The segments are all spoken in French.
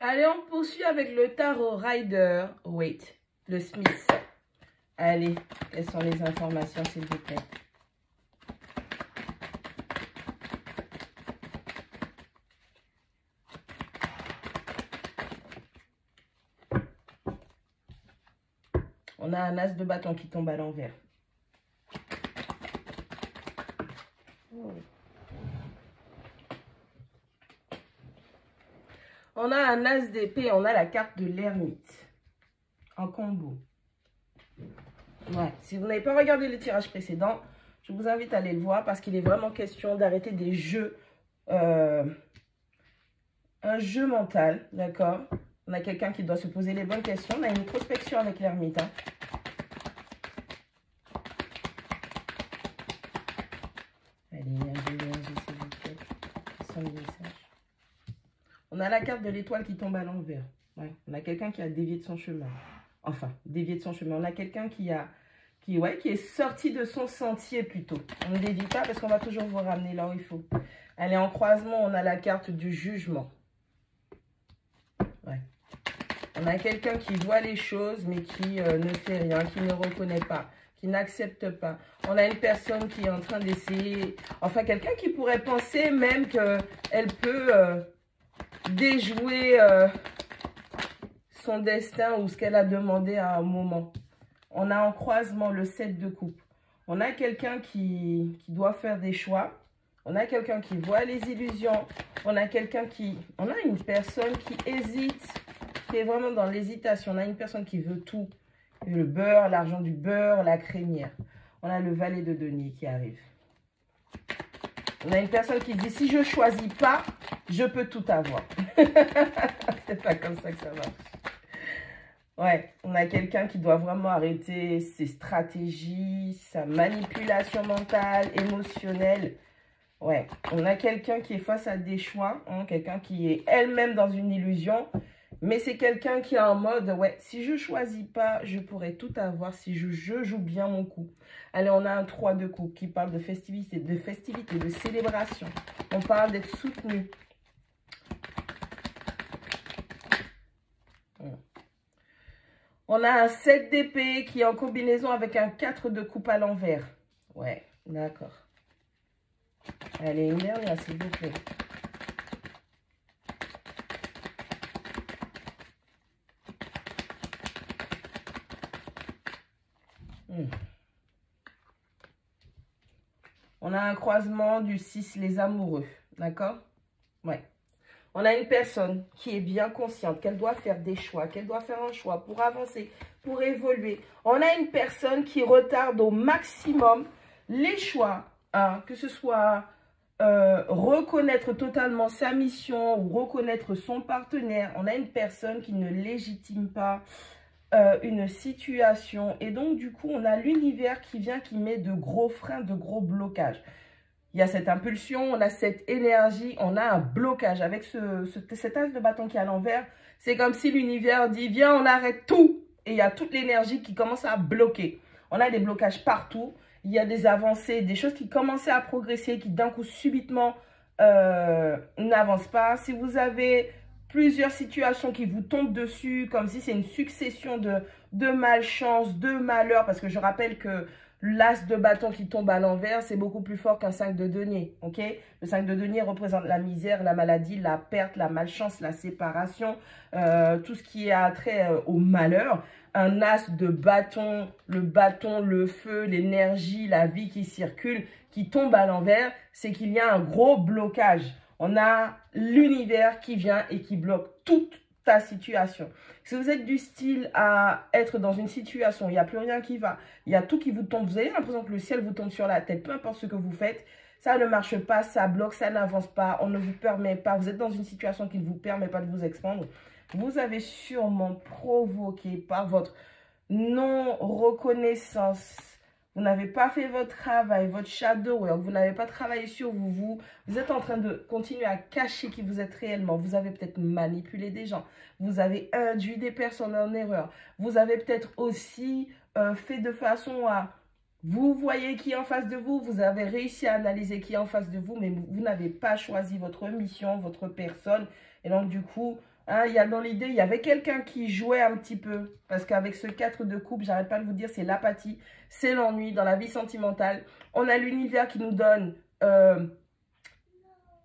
Allez, on poursuit avec le Tarot Rider. Wait, le Smith. Allez, quelles sont les informations, s'il vous plaît? On a un as de bâton qui tombe à l'envers. On a un as d'épée, on a la carte de l'ermite en combo. Ouais. Si vous n'avez pas regardé le tirage précédent, je vous invite à aller le voir parce qu'il est vraiment question d'arrêter des jeux, un jeu mental, d'accord? On a quelqu'un qui doit se poser les bonnes questions. On a une prospection avec l'ermite. Hein. Allez, s'il vous plaît. Quels sont les messages? On a la carte de l'étoile qui tombe à l'envers. Ouais. On a quelqu'un qui a dévié de son chemin. Enfin, dévié de son chemin. On a quelqu'un qui est sorti de son sentier plutôt. On ne dévie pas parce qu'on va toujours vous ramener là où il faut. Allez, en croisement, on a la carte du jugement. Ouais. On a quelqu'un qui voit les choses mais qui ne fait rien, qui ne reconnaît pas, qui n'accepte pas. On a une personne qui est en train d'essayer, enfin quelqu'un qui pourrait penser même qu'elle peut déjouer son destin ou ce qu'elle a demandé à un moment. On a en croisement le 7 de coupe. On a quelqu'un qui doit faire des choix. On a quelqu'un qui voit les illusions. On a une personne qui hésite, qui est vraiment dans l'hésitation. On a une personne qui veut tout. Le beurre, l'argent du beurre, la crémière. On a le valet de denier qui arrive. On a une personne qui dit, si je ne choisis pas, je peux tout avoir. C'est pas comme ça que ça marche. Ouais, on a quelqu'un qui doit vraiment arrêter ses stratégies, sa manipulation mentale, émotionnelle. Ouais, on a quelqu'un qui est face à des choix, hein, quelqu'un qui est elle-même dans une illusion. Mais c'est quelqu'un qui est en mode, ouais, si je ne choisis pas, je pourrais tout avoir si je joue bien mon coup. Allez, on a un 3 de coupe qui parle de festivité, de célébration. On parle d'être soutenu. On a un 7 d'épée qui est en combinaison avec un 4 de coupe à l'envers. Ouais, d'accord. Allez, une dernière, s'il vous plaît. On a un croisement du 6, les amoureux. D'accord? Ouais. On a une personne qui est bien consciente qu'elle doit faire des choix, qu'elle doit faire un choix pour avancer, pour évoluer. On a une personne qui retarde au maximum les choix, hein, que ce soit reconnaître totalement sa mission ou reconnaître son partenaire. On a une personne qui ne légitime pas une situation. Et donc, du coup, on a l'univers qui vient, qui met de gros freins, de gros blocages. Il y a cette impulsion, on a cette énergie, on a un blocage. Avec cet as de bâton qui est à l'envers, c'est comme si l'univers dit, viens, on arrête tout. Et il y a toute l'énergie qui commence à bloquer. On a des blocages partout. Il y a des avancées, des choses qui commençaient à progresser, qui d'un coup subitement n'avancent pas. Si vous avez plusieurs situations qui vous tombent dessus, comme si c'est une succession de malchance, de malheur, parce que je rappelle que l'as de bâton qui tombe à l'envers, c'est beaucoup plus fort qu'un 5 de denier, ok? Le 5 de denier représente la misère, la maladie, la perte, la malchance, la séparation, tout ce qui a trait au malheur. Un as de bâton, le feu, l'énergie, la vie qui circule, qui tombe à l'envers, c'est qu'il y a un gros blocage. On a l'univers qui vient et qui bloque toute ta situation. Si vous êtes du style à être dans une situation, il n'y a plus rien qui va, il y a tout qui vous tombe, vous avez l'impression que le ciel vous tombe sur la tête, peu importe ce que vous faites, ça ne marche pas, ça bloque, ça n'avance pas, on ne vous permet pas, vous êtes dans une situation qui ne vous permet pas de vous expandre. Vous avez sûrement provoqué par votre non-reconnaissance. Vous n'avez pas fait votre travail, votre shadow work, vous n'avez pas travaillé sur vous. Vous êtes en train de continuer à cacher qui vous êtes réellement. Vous avez peut-être manipulé des gens. Vous avez induit des personnes en erreur. Vous avez peut-être aussi fait de façon à... Vous voyez qui est en face de vous. Vous avez réussi à analyser qui est en face de vous. Mais vous n'avez pas choisi votre mission, votre personne. Et donc, du coup, Hein, il y a dans l'idée, il y avait quelqu'un qui jouait un petit peu. Parce qu'avec ce 4 de coupe, j'arrête pas de vous dire, c'est l'apathie, c'est l'ennui dans la vie sentimentale. On a l'univers qui nous donne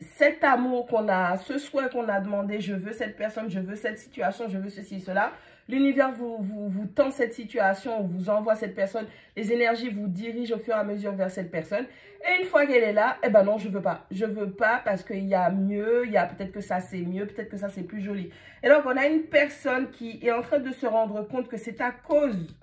cet amour qu'on a, ce souhait qu'on a demandé, je veux cette personne, je veux cette situation, je veux ceci, cela. L'univers vous tend cette situation, vous envoie cette personne, les énergies vous dirigent au fur et à mesure vers cette personne. Et une fois qu'elle est là, eh ben non, je veux pas. Je veux pas parce qu'il y a mieux, il y a peut-être que ça c'est mieux, peut-être que ça c'est plus joli. Et donc on a une personne qui est en train de se rendre compte que c'est à cause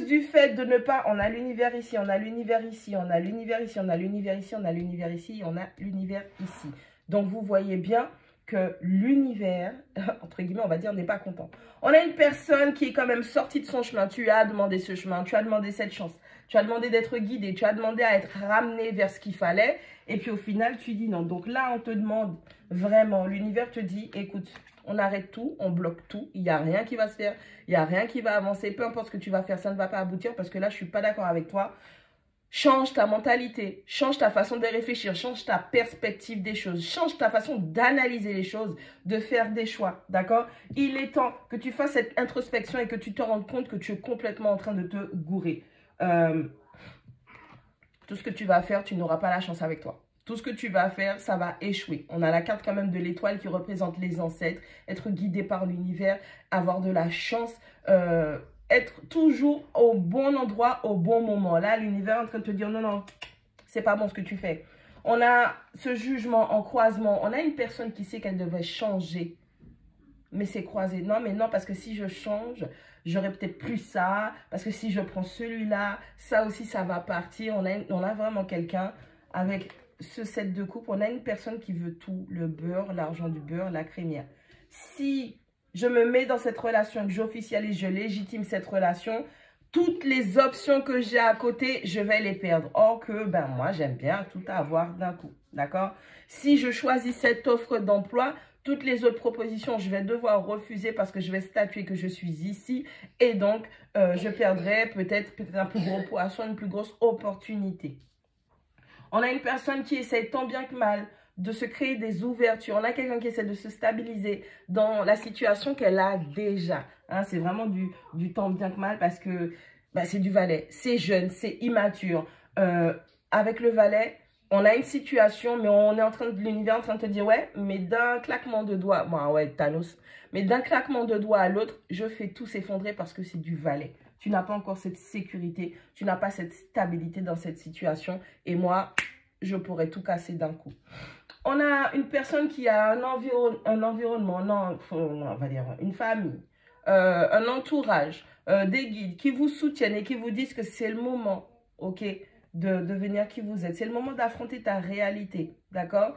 du fait de ne pas, on a l'univers ici, on a l'univers ici, on a l'univers ici, on a l'univers ici, on a l'univers ici, on a l'univers ici. Donc vous voyez bien que l'univers, entre guillemets, on va dire, n'est pas content. On a une personne qui est quand même sortie de son chemin. Tu as demandé ce chemin, tu as demandé cette chance, tu as demandé d'être guidé, tu as demandé à être ramené vers ce qu'il fallait. Et puis au final, tu dis non. Donc là, on te demande vraiment, l'univers te dit, écoute, on arrête tout, on bloque tout, il n'y a rien qui va se faire, il n'y a rien qui va avancer, peu importe ce que tu vas faire, ça ne va pas aboutir parce que là, je ne suis pas d'accord avec toi. Change ta mentalité, change ta façon de réfléchir, change ta perspective des choses, change ta façon d'analyser les choses, de faire des choix, d'accord? Il est temps que tu fasses cette introspection et que tu te rendes compte que tu es complètement en train de te gourer. Tout ce que tu vas faire, tu n'auras pas la chance avec toi. Tout ce que tu vas faire, ça va échouer. On a la carte quand même de l'étoile qui représente les ancêtres, être guidé par l'univers, avoir de la chance, être toujours au bon endroit, au bon moment. Là, l'univers est en train de te dire non, non, c'est pas bon ce que tu fais. On a ce jugement en croisement. On a une personne qui sait qu'elle devait changer, mais c'est croisé. Non, mais non, parce que si je change, j'aurai peut-être plus ça. Parce que si je prends celui-là, ça aussi, ça va partir. On a vraiment quelqu'un avec ce 7 de coupe. On a une personne qui veut tout. Le beurre, l'argent du beurre, la crémière. Si je me mets dans cette relation, que j'officialise, je légitime cette relation, toutes les options que j'ai à côté, je vais les perdre. Or que, ben moi, j'aime bien tout avoir d'un coup. D'accord? Si je choisis cette offre d'emploi, toutes les autres propositions, je vais devoir refuser parce que je vais statuer que je suis ici. Et donc, je perdrai peut-être un plus gros poisson, une plus grosse opportunité. On a une personne qui essaie tant bien que mal de se créer des ouvertures. On a quelqu'un qui essaie de se stabiliser dans la situation qu'elle a déjà. Hein, c'est vraiment du tant bien que mal parce que bah, c'est du valet. C'est jeune, c'est immature. Avec le valet, on a une situation, mais on est en train de l'univers en train de te dire, ouais, mais d'un claquement de doigts, bon, ouais, Thanos, mais d'un claquement de doigts à l'autre, je fais tout s'effondrer parce que c'est du valet. Tu n'as pas encore cette sécurité, tu n'as pas cette stabilité dans cette situation. Et moi, je pourrais tout casser d'un coup. On a une personne qui a un environnement, non, on va dire une famille, un entourage, des guides qui vous soutiennent et qui vous disent que c'est le moment, ok, de devenir qui vous êtes. C'est le moment d'affronter ta réalité, d'accord?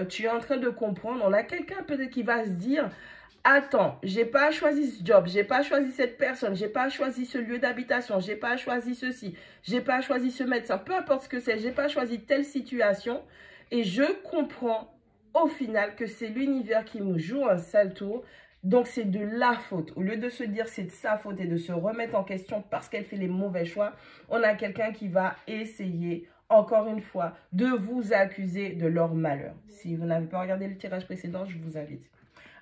Tu es en train de comprendre. On a quelqu'un peut-être qui va se dire... Attends, j'ai pas choisi ce job, j'ai pas choisi cette personne, j'ai pas choisi ce lieu d'habitation, j'ai pas choisi ceci, j'ai pas choisi ce médecin, peu importe ce que c'est, j'ai pas choisi telle situation. Et je comprends au final que c'est l'univers qui me joue un sale tour. Donc c'est de la faute. Au lieu de se dire c'est de sa faute et de se remettre en question parce qu'elle fait les mauvais choix, on a quelqu'un qui va essayer, encore une fois, de vous accuser de leur malheur. Si vous n'avez pas regardé le tirage précédent, je vous invite.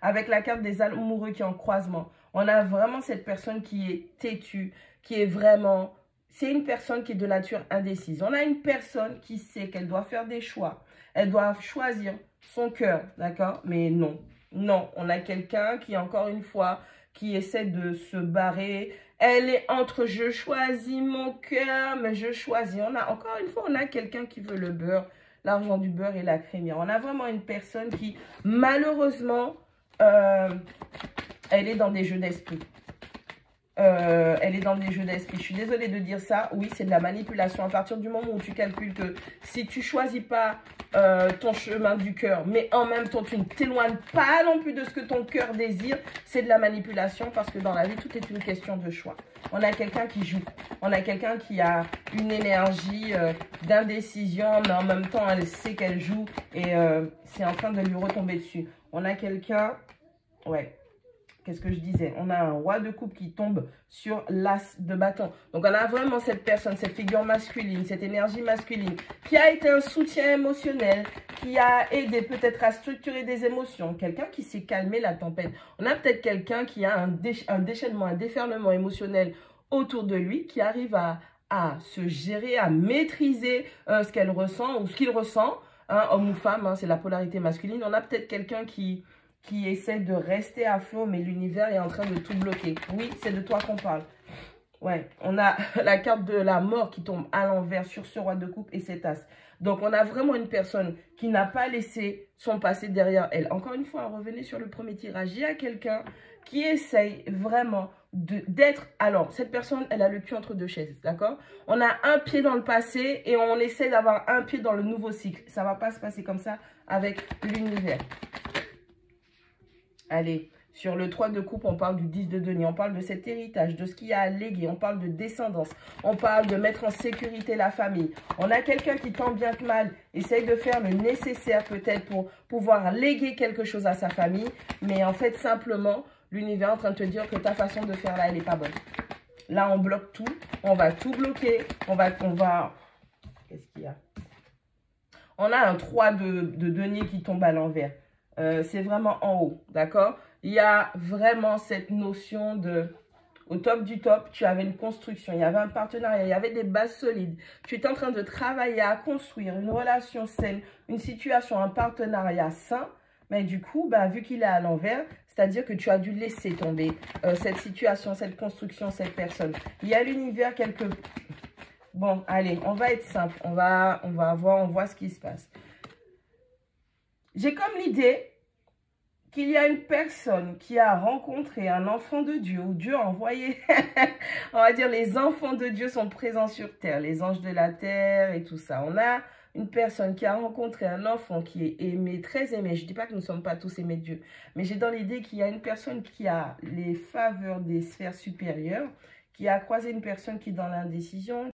Avec la carte des amoureux qui est en croisement, on a vraiment cette personne qui est têtue, qui est vraiment... C'est une personne qui est de nature indécise. On a une personne qui sait qu'elle doit faire des choix. Elle doit choisir son cœur, d'accord? Mais non, non. On a quelqu'un qui, encore une fois, qui essaie de se barrer. Elle est entre je choisis mon cœur, mais je choisis. Encore une fois, on a quelqu'un qui veut le beurre, l'argent du beurre et la crémière. On a vraiment une personne qui, malheureusement... elle est dans des jeux d'esprit. Elle est dans des jeux d'esprit. Je suis désolée de dire ça. Oui, c'est de la manipulation. À partir du moment où tu calcules que si tu choisis pas ton chemin du cœur, mais en même temps, tu ne t'éloignes pas non plus de ce que ton cœur désire, c'est de la manipulation parce que dans la vie, tout est une question de choix. On a quelqu'un qui joue. On a quelqu'un qui a une énergie d'indécision, mais en même temps, elle sait qu'elle joue et c'est en train de lui retomber dessus. On a quelqu'un, ouais, qu'est-ce que je disais? On a un roi de coupe qui tombe sur l'as de bâton. Donc, on a vraiment cette personne, cette figure masculine, cette énergie masculine qui a été un soutien émotionnel, qui a aidé peut-être à structurer des émotions. Quelqu'un qui sait calmer la tempête. On a peut-être quelqu'un qui a un déchaînement, un déferlement émotionnel autour de lui, qui arrive à se gérer, à maîtriser ce qu'elle ressent ou ce qu'il ressent, hein, homme ou femme, hein, c'est la polarité masculine. On a peut-être quelqu'un qui essaie de rester à flot, mais l'univers est en train de tout bloquer. Oui, c'est de toi qu'on parle. Ouais, on a la carte de la mort qui tombe à l'envers sur ce roi de coupe et cet as. Donc, on a vraiment une personne qui n'a pas laissé son passé derrière elle. Encore une fois, revenez sur le premier tirage. Il y a quelqu'un qui essaye vraiment d'être... Alors, cette personne, elle a le cul entre deux chaises, d'accord? On a un pied dans le passé et on essaie d'avoir un pied dans le nouveau cycle. Ça ne va pas se passer comme ça avec l'univers. Allez, sur le 3 de coupe, on parle du 10 de denier. On parle de cet héritage, de ce qu'il y a à léguer. On parle de descendance. On parle de mettre en sécurité la famille. On a quelqu'un qui, tant bien que mal, essaye de faire le nécessaire peut-être pour pouvoir léguer quelque chose à sa famille. Mais en fait, simplement, l'univers est en train de te dire que ta façon de faire là, elle n'est pas bonne. Là, on bloque tout. On va tout bloquer. On va... Qu'est-ce qu'il y a? On a un 3 de denier qui tombe à l'envers. C'est vraiment en haut, d'accord? Il y a vraiment cette notion de... Au top du top, tu avais une construction, il y avait un partenariat, il y avait des bases solides. Tu étais en train de travailler à construire une relation saine, une situation, un partenariat sain. Mais du coup, bah, vu qu'il est à l'envers, c'est-à-dire que tu as dû laisser tomber cette situation, cette construction, cette personne. Il y a l'univers quelque... Bon, allez, on va être simple. On voit ce qui se passe. J'ai comme l'idée qu'il y a une personne qui a rencontré un enfant de Dieu, ou Dieu a envoyé, on va dire les enfants de Dieu sont présents sur terre, les anges de la terre et tout ça. On a une personne qui a rencontré un enfant qui est aimé, très aimé. Je ne dis pas que nous ne sommes pas tous aimés de Dieu, mais j'ai dans l'idée qu'il y a une personne qui a les faveurs des sphères supérieures, qui a croisé une personne qui est dans l'indécision,